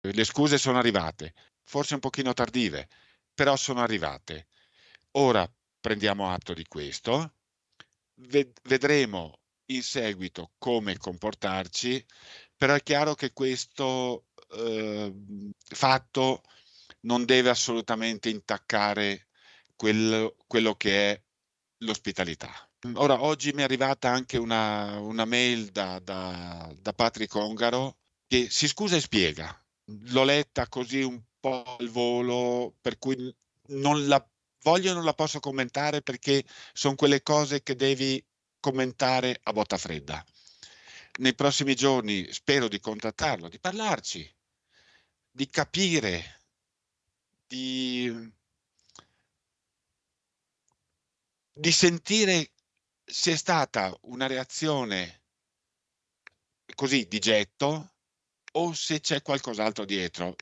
Le scuse sono arrivate, forse un pochino tardive, però sono arrivate. Ora prendiamo atto di questo, vedremo in seguito come comportarci, però è chiaro che questo fatto non deve assolutamente intaccare quello che è l'ospitalità. Ora, oggi mi è arrivata anche una mail da Patrick Ongaro che si scusa e spiega. L'ho letta così un po' al volo, per cui non la voglio e non la posso commentare perché son quelle cose che devi commentare a botta fredda. Nei prossimi giorni spero di contattarlo, di parlarci, di capire, di sentire se è stata una reazione così di getto o se c'è qualcos'altro dietro.